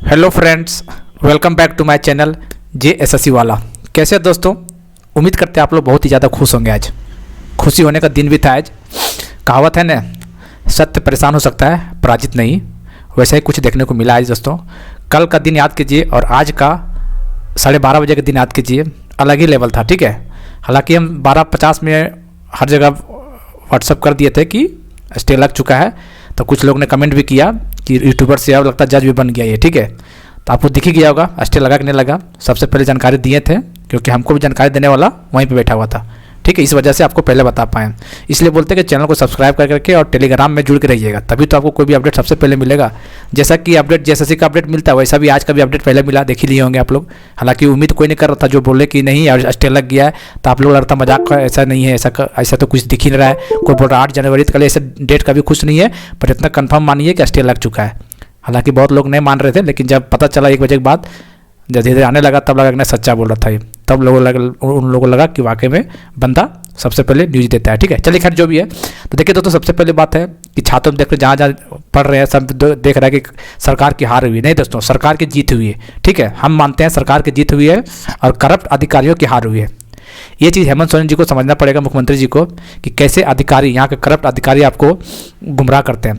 Hello friends, welcome back to my channel JSSC वाला। कैसे दोस्तों, उम्मीद करते हैं आप लोग बहुत ही ज़्यादा खुश होंगे। आज खुशी होने का दिन भी था। आज कहावत है ना, सत्य परेशान हो सकता है पराजित नहीं। वैसे ही कुछ देखने को मिला आज दोस्तों। कल का दिन याद कीजिए और आज का 12:30 बजे का दिन याद कीजिए, अलग ही लेवल था। ठीक है, हालांकि हम 12:50 में हर जगह व्हाट्सअप कर दिए थे कि स्टे लग चुका है, तो कुछ लोग ने कमेंट भी किया कि यूट्यूबर से अब लगता है जज भी बन गया ये। ठीक है, तो आपको दिख ही गया होगा स्टे लगा कि नहीं लगा। सबसे पहले जानकारी दिए थे क्योंकि हमको भी जानकारी देने वाला वहीं पे बैठा हुआ था। ठीक है, इस वजह से आपको पहले बता पाएँ। इसलिए बोलते हैं कि चैनल को सब्सक्राइब करके और टेलीग्राम में जुड़ के रहिएगा, तभी तो आपको कोई भी अपडेट सबसे पहले मिलेगा। जैसा कि अपडेट JSSC का अपडेट मिलता है, वैसा भी आज का भी अपडेट पहले मिला, देख ही लिए होंगे आप लोग। हालांकि उम्मीद कोई नहीं कर रहा था, जो बोले कि नहीं यार स्टे लग गया है, तो आप लोग लगता मजाक का। ऐसा नहीं है, ऐसा तो कुछ दिख ही नहीं रहा है। कोई बोल रहा 8 जनवरी तक, ऐसे डेट का भी खुश नहीं है, पर इतना कंफर्म मानिए कि स्टे लग चुका है। हालांकि बहुत लोग नहीं मान रहे थे, लेकिन जब पता चला 1 बजे के बाद, जब धीरे धीरे आने लगा, तब लगा कि सच्चा बोल रहा था ये। तब उन लोगों को लगा कि वाकई में बंदा सबसे पहले न्यूज़ देता है। ठीक है, चलिए खैर जो भी है। तो देखिए दोस्तों, सबसे पहले बात है कि छात्र देख रहे जहाँ जहाँ पढ़ रहे हैं, सब देख रहा है कि सरकार की हार हुई। नहीं दोस्तों, सरकार की जीत हुई है। ठीक है, हम मानते हैं सरकार की जीत हुई है और करप्ट अधिकारियों की हार हुई है। ये चीज़ हेमंत सोरेन जी को समझना पड़ेगा, मुख्यमंत्री जी को, कि कैसे अधिकारी, यहाँ के करप्ट अधिकारी आपको गुमराह करते हैं।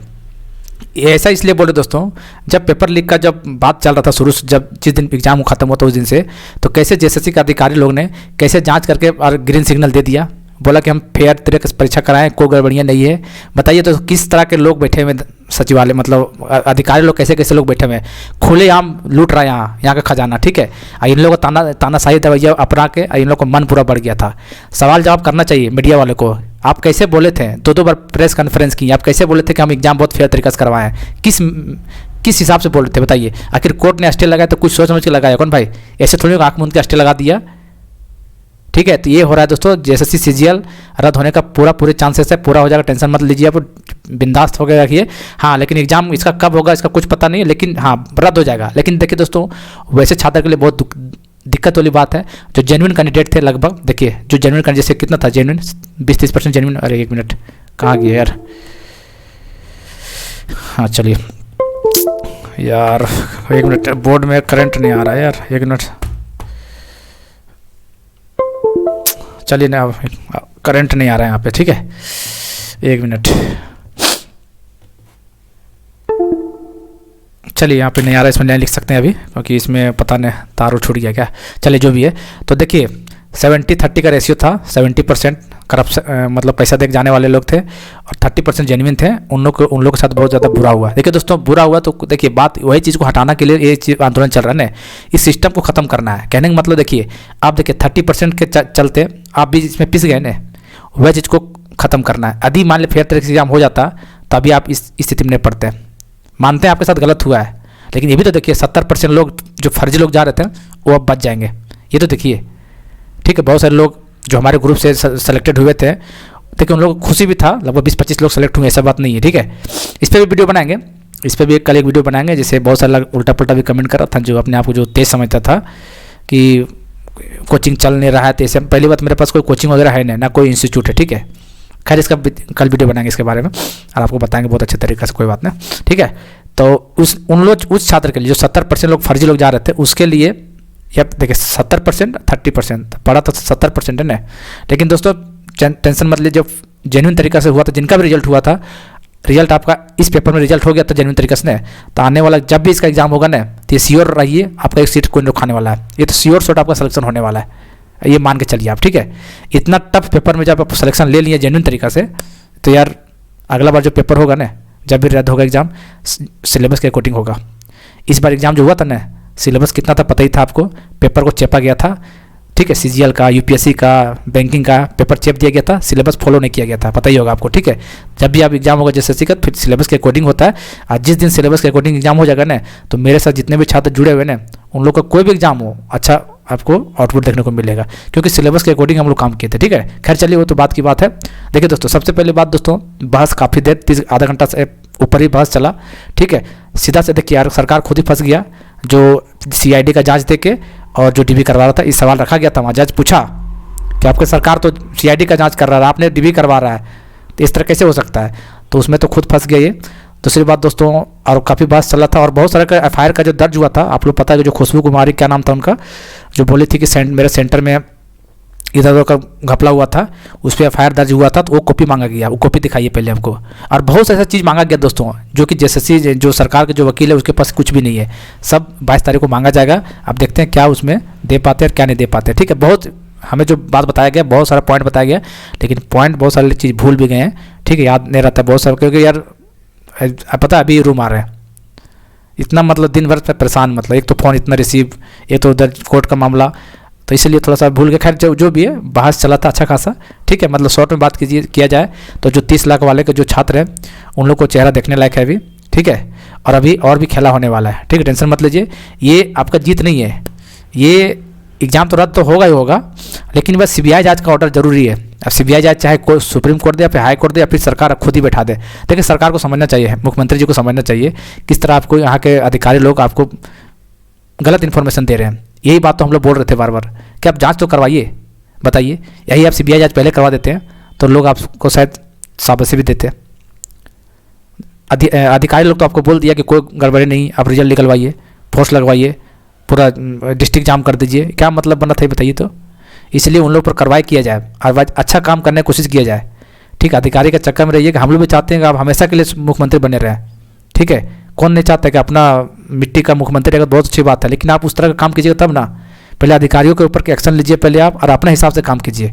ऐसा इसलिए बोले दोस्तों, जब पेपर लीक का जब बात चल रहा था शुरू से, जब जिस दिन एग्जाम खत्म हुआ था उस दिन से, तो कैसे JSSC के अधिकारी लोग ने कैसे जांच करके और ग्रीन सिग्नल दे दिया, बोला कि हम फेयर तरीके से परीक्षा कराएं, कोई गड़बड़ियाँ नहीं है। बताइए तो किस तरह के लोग बैठे हुए सचिवालय, मतलब अधिकारी लोग कैसे कैसे लोग बैठे हुए हैं, खुलेआम लूट रहा है यहाँ का खजाना। ठीक है, इन लोगों को तानाशाही दवाइयाँ अपना के इन लोगों को मन पूरा बढ़ गया था। सवाल जवाब करना चाहिए मीडिया वाले को। आप कैसे बोले थे, 2 बार प्रेस कॉन्फ्रेंस की, आप कैसे बोले थे कि हम एग्जाम बहुत फेयर तरीके से करवाएं? किस हिसाब से बोल रहे थे बताइए? आखिर कोर्ट ने स्टे लगाया तो कुछ सोच समझ के लगाया कौन भाई? ऐसे थोड़ी आँख मूंद के स्टे लगा दिया। ठीक है, तो ये हो रहा है दोस्तों। JSSC CGL रद्द होने का पूरे चांसेस है, पूरा हो जाएगा, टेंशन मत लीजिए, आप बिंदास होकर रखिए। हाँ, लेकिन एग्जाम इसका कब होगा इसका कुछ पता नहीं है, लेकिन हाँ रद्द हो जाएगा। लेकिन देखिए दोस्तों, वैसे छात्र के लिए बहुत दिक्कत वाली बात है। जो जेन्युइन कैंडिडेट थे, लगभग देखिए जो जेन्युइन कैंडिडेट से कितना था जेन्युइन, 20-30% जेन्युइन। अरे 1 मिनट, कहाँ गया यार? हाँ चलिए यार, 1 मिनट, बोर्ड में करंट नहीं आ रहा है यार, 1 मिनट। चलिए ना, करंट नहीं आ रहा है यहाँ पे। ठीक है, 1 मिनट। चलिए, यहाँ पे नहीं आ रहा है, इसमें नहीं लिख सकते हैं अभी, क्योंकि इसमें पता नहीं तार छूट गया क्या। चलिए जो भी है, तो देखिए 70-30 का रेशियो था। 70% करप्शन, मतलब पैसा देख जाने वाले लोग थे, और 30% जेन्युइन थे। उन लोग के साथ बहुत ज़्यादा बुरा हुआ। देखिए दोस्तों, बुरा हुआ तो देखिए बात वही चीज़ को हटाने के लिए ये आंदोलन चल रहा है ना, इस सिस्टम को ख़त्म करना है। कहने का मतलब देखिए, आप देखिए 30% के चलते आप भी इसमें पिस गए ना, वह चीज़ को ख़त्म करना है। यदि मान ली फेयर तरीके से एग्जाम हो जाता, तभी आप इस स्थिति में नहीं पड़ते। मानते हैं आपके साथ गलत हुआ है, लेकिन ये भी तो देखिए 70% लोग जो फर्जी लोग जा रहे थे वो अब बच जाएंगे, ये तो देखिए। ठीक है, बहुत सारे लोग जो हमारे ग्रुप से सेलेक्टेड हुए थे, देखिए उन लोगों को खुशी भी था, लगभग 20-25 लोग सेलेक्ट हुए, ऐसा बात नहीं है। ठीक है, इस पर भी वीडियो बनाएंगे, इस पर भी कल एक वीडियो बनाएंगे। जिससे बहुत सारा उल्टा पुल्टा भी कमेंट कर रहा था, जो अपने आप को जो तेज समझता था कि कोचिंग चल नहीं रहा है। तो ऐसे पहली बात, मेरे पास कोई कोचिंग वगैरह है नहीं, ना कोई इंस्टीट्यूट है। ठीक है, खैर इसका कल वीडियो बनाएंगे इसके बारे में और आपको बताएंगे बहुत अच्छे तरीके से, कोई बात नहीं। ठीक है, तो उस छात्र के लिए जो 70% लोग फर्जी लोग जा रहे थे, उसके लिए यह देखिए 70%, 30% पड़ा तो 70% है ना। लेकिन दोस्तों टेंशन मत लीजिए, जब जेन्युइन तरीका से हुआ था, जिनका भी रिजल्ट हुआ था, रिजल्ट आपका इस पेपर में रिजल्ट हो गया था जेन्युइन तरीके से ना, तो आने वाला जब भी इसका एग्जाम होगा ना, तो ये श्योर रहिए आपका एक सीट कोई नहीं खाने वाला है। ये तो श्योर शॉट आपका सिलेक्शन होने वाला है, ये मान के चलिए आप। ठीक है, इतना टफ पेपर में जब आप सिलेक्शन ले लिए जेन्युइन तरीका से, तो यार अगला बार जो पेपर होगा ना, जब भी रद्द होगा एग्जाम, सिलेबस के अकॉर्डिंग होगा। इस बार एग्जाम जो हुआ था ना, सिलेबस कितना था पता ही था आपको, पेपर को चेपा गया था। ठीक है, CGL का, UPSC का, बैंकिंग का पेपर चेप दिया गया था, सिलेबस फॉलो नहीं किया गया था, पता ही होगा आपको। ठीक है, जब भी आप एग्जाम होगा JSSC का, फिर सिलेबस के अकॉर्डिंग होता है। और जिस दिन सिलेबस के अकॉर्डिंग एग्जाम हो जाएगा ना, तो मेरे साथ जितने भी छात्र जुड़े हुए ना, उन लोग का कोई भी एग्जाम हो, अच्छा आपको आउटपुट देखने को मिलेगा, क्योंकि सिलेबस के अकॉर्डिंग हम लोग काम किए थे। ठीक है, खैर चलिए वो तो बात की बात है। देखिए दोस्तों, सबसे पहले बात दोस्तों, बहस काफ़ी देर, आधा घंटा से ऊपर ही बहस चला। ठीक है, सीधा से देखिए यार, सरकार खुद ही फंस गया। जो CID का जांच देके और जो DB करवा रहा था, इस सवाल रखा गया था वहाँ, जज पूछा कि आपकी सरकार तो CID का जांच कर रहा है, आपने DB करवा रहा है, तो इस तरह कैसे हो सकता है? तो उसमें तो खुद फंस गया ये। दूसरी बात दोस्तों, और काफ़ी बात चला था और बहुत सारा का एफआईआर का जो दर्ज हुआ था, आप लोग पता है कि जो खुशबू कुमारी, क्या नाम था उनका, जो बोली थी कि मेरे सेंटर में इधर उधर का घपला हुआ था, उस पर एफआईआर दर्ज हुआ था, तो वो कॉपी मांगा गया, वो कॉपी दिखाइए पहले हमको। और बहुत सा ऐसा चीज़ मांगा गया दोस्तों, जो कि जेएसएससी जो सरकार के जो वकील है उसके पास कुछ भी नहीं है, सब 22 तारीख को मांगा जाएगा। अब देखते हैं क्या उसमें दे पाते हैं और क्या नहीं दे पाते। ठीक है, बहुत हमें जो बात बताया गया, बहुत सारा पॉइंट बताया गया, लेकिन पॉइंट बहुत सारी चीज़ भूल भी गए हैं। ठीक है, याद नहीं रहता बहुत सारा, क्योंकि यार पता है अभी रूम आ रहे हैं इतना, मतलब दिन भर परेशान, मतलब एक तो फ़ोन इतना रिसीव, एक तो उधर कोर्ट का मामला, तो इसलिए थोड़ा सा भूल गया। खैर जो भी है, बहस चला था अच्छा खासा। ठीक है, मतलब शॉर्ट में बात किया जाए तो जो 30 लाख वाले के जो छात्र हैं उन लोग को चेहरा देखने लायक है अभी। ठीक है, और अभी और भी खेला होने वाला है। ठीक है, टेंशन मत लीजिए, ये आपका जीत नहीं है, ये एग्ज़ाम तो रद्द तो होगा ही होगा, लेकिन बस सीबीआई जांच का ऑर्डर जरूरी है। अब सीबीआई जांच चाहे कोई सुप्रीम कोर्ट दे या फिर हाई कोर्ट दे या फिर सरकार खुद ही बैठा दे। देखिए, सरकार को समझना चाहिए, मुख्यमंत्री जी को समझना चाहिए किस तरह आपको यहाँ के अधिकारी लोग आपको गलत इन्फॉर्मेशन दे रहे हैं। यही बात तो हम लोग बोल रहे थे बार बार कि आप जांच तो करवाइए, बताइए। यही आप सीबीआई जांच पहले करवा देते हैं तो लोग आपको शायद शाबाशी भी देते। अधिकारी लोग तो आपको बोल दिया कि कोई गड़बड़ी नहीं, आप रिजल्ट निकलवाइए, फोर्स लगवाइए, पूरा डिस्ट्रिक्ट जाम कर दीजिए। क्या मतलब बना था ये बताइए तो। इसलिए उन लोग पर कार्रवाई किया जाए और अच्छा काम करने की कोशिश किया जाए। ठीक है, अधिकारी के चक्कर में रहिए कि हम लोग भी चाहते हैं कि आप हमेशा के लिए मुख्यमंत्री बने रहें। ठीक है, कौन नहीं चाहता कि अपना मिट्टी का मुख्यमंत्री रहेगा, बहुत अच्छी बात है, लेकिन आप उस तरह का काम कीजिएगा तब ना। पहले अधिकारियों के ऊपर के एक्शन लीजिए पहले आप, और अपने हिसाब से काम कीजिए,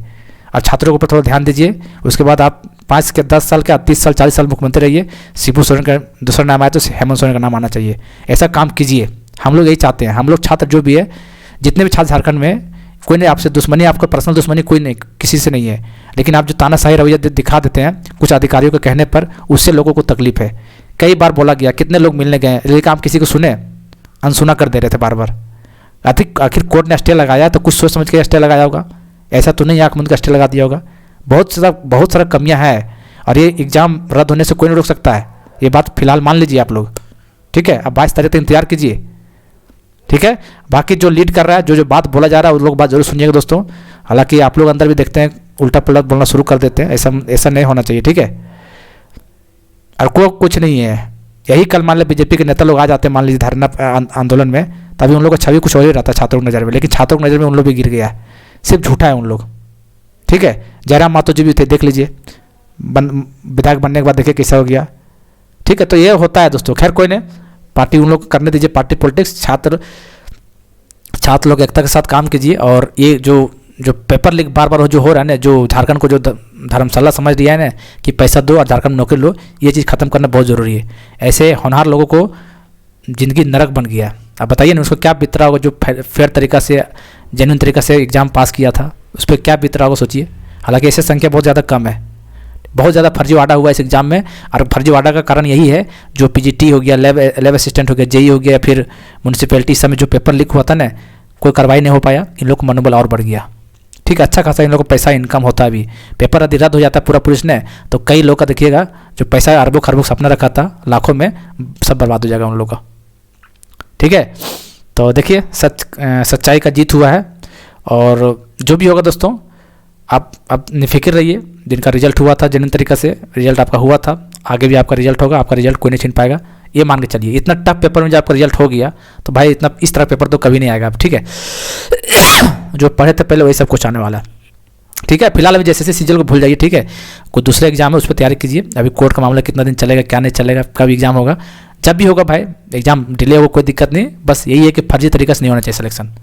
और छात्रों के ऊपर थोड़ा ध्यान दीजिए। उसके बाद आप 5 के 10 साल के 30 साल 40 साल मुख्यमंत्री रहिए। शिबू सोरेन का दूसरा नाम आया तो हेमंत सोरेन का नाम आना चाहिए। ऐसा काम कीजिए, हम लोग यही चाहते हैं। हम लोग छात्र जो भी है, जितने भी छात्र झारखंड में, कोई नहीं आपसे दुश्मनी, आपका पर्सनल दुश्मनी कोई नहीं, किसी से नहीं है, लेकिन आप जो तानाशाही रवैया दिखा देते हैं कुछ अधिकारियों के कहने पर, उससे लोगों को तकलीफ है। कई बार बोला गया, कितने लोग मिलने गए, लेकिन आप किसी को सुने, अनसुना कर दे रहे थे बार बार। आखिर कोर्ट ने स्टे लगाया तो कुछ सोच समझ के स्टे लगाया होगा, ऐसा तो नहीं आंख मूंद का स्टे लगा दिया होगा। बहुत सारा कमियां हैं, और ये एग्ज़ाम रद्द होने से कोई नहीं रोक सकता है, ये बात फिलहाल मान लीजिए आप लोग। ठीक है, अब 22 तारीख तक इंतजार कीजिए। ठीक है, बाकी जो लीड कर रहा है, जो बात बोला जा रहा है, उन लोग बात जरूर सुनिएगा दोस्तों। हालांकि आप लोग अंदर भी देखते हैं उल्टा पुल्टा बोलना शुरू कर देते हैं, ऐसा नहीं होना चाहिए। ठीक है, और कोई कुछ नहीं है। यही कल मान लो बीजेपी के नेता लोग आ जाते हैं, मान लीजिए धरना आंदोलन में, तभी उन लोगों का छवि कुछ और ही रहता है छात्रों की नज़र में, लेकिन छात्रों की नज़र में उन लोग भी गिर गया है, सिर्फ झूठा है उन लोग। ठीक है, जयराम मातो जी भी थे, देख लीजिए, विधायक बनने के बाद देखिए कैसा हो गया। ठीक है, तो ये होता है दोस्तों। खैर कोई नहीं, पार्टी उन लोग करने दीजिए, पार्टी पॉलिटिक्स। छात्र लोग एकता के साथ काम कीजिए। और ये जो पेपर लीक बार बार जो हो रहा है ना, जो झारखंड को जो धर्मशाला समझ दिया है ना कि पैसा दो और झारखंड में नौकरी लो, ये चीज़ खत्म करना बहुत ज़रूरी है। ऐसे होनहार लोगों को ज़िंदगी नरक बन गया। अब बताइए ना उसको क्या बीत रहा होगा, जो फेयर तरीका से, जेन्युइन तरीका से एग्ज़ाम पास किया था, उस पर क्या बीत रहा होगा सोचिए। हालांकि ऐसे संख्या बहुत ज़्यादा कम है, बहुत ज़्यादा फर्जीवाड़ा हुआ इस एग्ज़ाम में। और फर्जीवाड़ा का कारण यही है, जो पीजीटी हो गया, लैब असिस्टेंट हो गया, जेई हो गया, फिर म्यूनसिपैलिटी सब में जो पेपर लीक हुआ था ना, कोई कार्रवाई नहीं हो पाया, इन लोग को मनोबल और बढ़ गया। ठीक है, अच्छा खासा इन लोगों को पैसा इनकम होता है। अभी पेपर यदि रद्द हो जाता है पूरा पुलिस ने, तो कई लोग का देखिएगा जो पैसा अरबों खरबों सपना रखा था लाखों में, सब बर्बाद हो जाएगा उन लोगों का। ठीक है, तो देखिए सच्चाई का जीत हुआ है। और जो भी होगा दोस्तों, आप अब निफिक्र रहिए, जिनका रिजल्ट हुआ था जेन्युइन तरीका से रिजल्ट आपका हुआ था, आगे भी आपका रिजल्ट होगा, आपका रिजल्ट कोई नहीं छीन पाएगा, ये मान के चलिए। इतना टफ पेपर में जब आपका रिजल्ट हो गया तो भाई इतना इस तरह पेपर तो कभी नहीं आएगा। ठीक है, जो पढ़े थे पहले वही सब कुछ आने वाला है। ठीक है, फिलहाल अभी जैसे सीजल को भूल जाइए। ठीक है, कोई दूसरा एग्जाम है उस पर तैयारी कीजिए। अभी कोर्ट का मामला कितना दिन चलेगा, क्या नहीं चलेगा, कब एग्जाम होगा, जब भी होगा भाई एग्जाम डिले हो कोई दिक्कत नहीं। बस यही है कि फर्जी तरीके से नहीं होना चाहिए सिलेक्शन।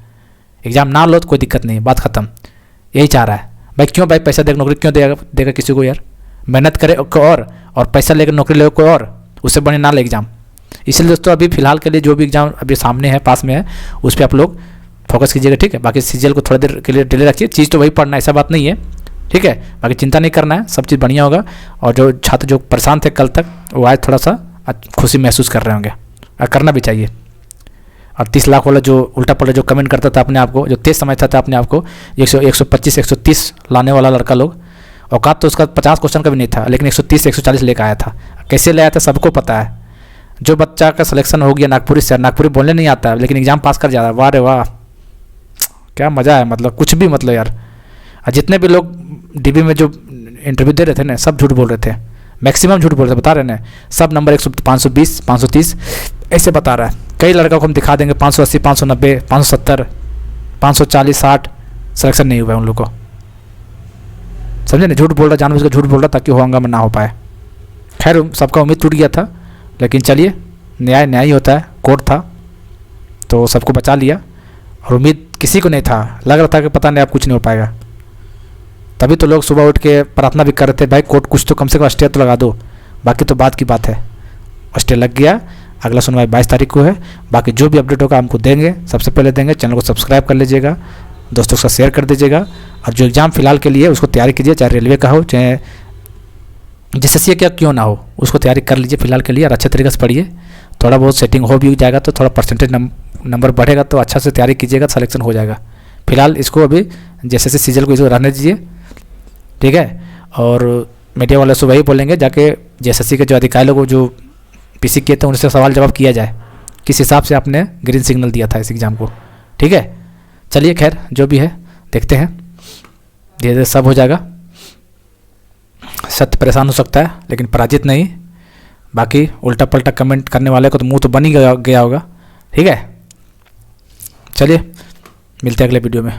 एग्जाम ना लो तो कोई दिक्कत नहीं, बात खत्म। यही चाह रहा है भाई। क्यों भाई पैसा देकर नौकरी क्यों देगा किसी को यार? मेहनत करे और पैसा लेकर नौकरी ले कोई और, उससे बने ना ले एग्जाम। इसलिए दोस्तों अभी फिलहाल के लिए जो भी एग्जाम अभी सामने है, पास में है, उस पर आप लोग फोकस कीजिएगा। ठीक है, बाकी सीजीएल को थोड़ी देर के लिए डिले रखिए। चीज़ तो वही पढ़ना है, ऐसा बात नहीं है। ठीक है, बाकी चिंता नहीं करना है, सब चीज़ बढ़िया होगा। और जो छात्र जो परेशान थे कल तक, वो आज थोड़ा सा खुशी महसूस कर रहे होंगे, और करना भी चाहिए। और 30 लाख वाला जो उल्टा पल्टा जो कमेंट करता था अपने आप को, जो तेज समझता था अपने आप को, 125 130 लाने वाला लड़का लोग, औकात तो उसका 50 क्वेश्चन का भी नहीं था, लेकिन 130 140 लेकर आया था। कैसे ले आया था सबको पता है। जो बच्चा का सिलेक्शन हो गया नागपुरी से, नागपुरी बोलने नहीं आता है लेकिन एग्जाम पास कर जा रहा है, वाह रे वाह, क्या मज़ा है। मतलब कुछ भी, मतलब यार, और जितने भी लोग डीबी में जो इंटरव्यू दे रहे थे ना, सब झूठ बोल रहे थे। मैक्सिमम झूठ बोल रहे बता रहे हैं, सब नंबर 520 530 ऐसे बता रहा है। कई लड़का को हम दिखा देंगे 580 590 570 540 60, सिलेक्शन नहीं हुआ है उन लोग को, समझे ना। झूठ बोल रहा, जानबूझ के झूठ बोल रहा ताकि होगा में ना हो पाए। खैर सबका उम्मीद टूट गया था, लेकिन चलिए न्याय न्याय ही होता है, कोर्ट था तो सबको बचा लिया। और उम्मीद किसी को नहीं था, लग रहा था कि पता नहीं अब कुछ नहीं हो पाएगा। तभी तो लोग सुबह उठ के प्रार्थना भी कर रहे थे, भाई कोर्ट कुछ तो कम से कम स्टे तो लगा दो, बाकी तो बात की बात है। स्टे लग गया, अगला सुनवाई 22 तारीख को है। बाकी जो भी अपडेट होगा हमको देंगे, सबसे पहले देंगे। चैनल को सब्सक्राइब कर लीजिएगा, दोस्तों के साथ शेयर कर दीजिएगा। और जो एग्ज़ाम फिलहाल के लिए उसको तैयारी कीजिए, चाहे रेलवे का हो चाहे JSSC क्या क्यों ना हो, उसको तैयारी कर लीजिए फिलहाल के लिए। और अच्छे तरीके से पढ़िए, थोड़ा बहुत सेटिंग हो भी जाएगा तो थोड़ा परसेंटेज नंबर बढ़ेगा तो अच्छा से तैयारी कीजिएगा, सिलेक्शन हो जाएगा। फिलहाल इसको अभी JSSC सीजल को इसको रहने दीजिए, ठीक है। और मीडिया वाले से वही बोलेंगे जाके JSSC के जो अधिकारी लोग जो PC किए थे उनसे सवाल जवाब किया जाए, किस हिसाब से आपने ग्रीन सिग्नल दिया था इस एग्ज़ाम को, ठीक है। चलिए खैर जो भी है देखते हैं, धीरे धीरे सब हो जाएगा। सत्य परेशान हो सकता है लेकिन पराजित नहीं। बाकी उल्टा पलटा कमेंट करने वाले को तो मुंह तो बन ही गया होगा, ठीक है। चलिए मिलते हैं अगले वीडियो में।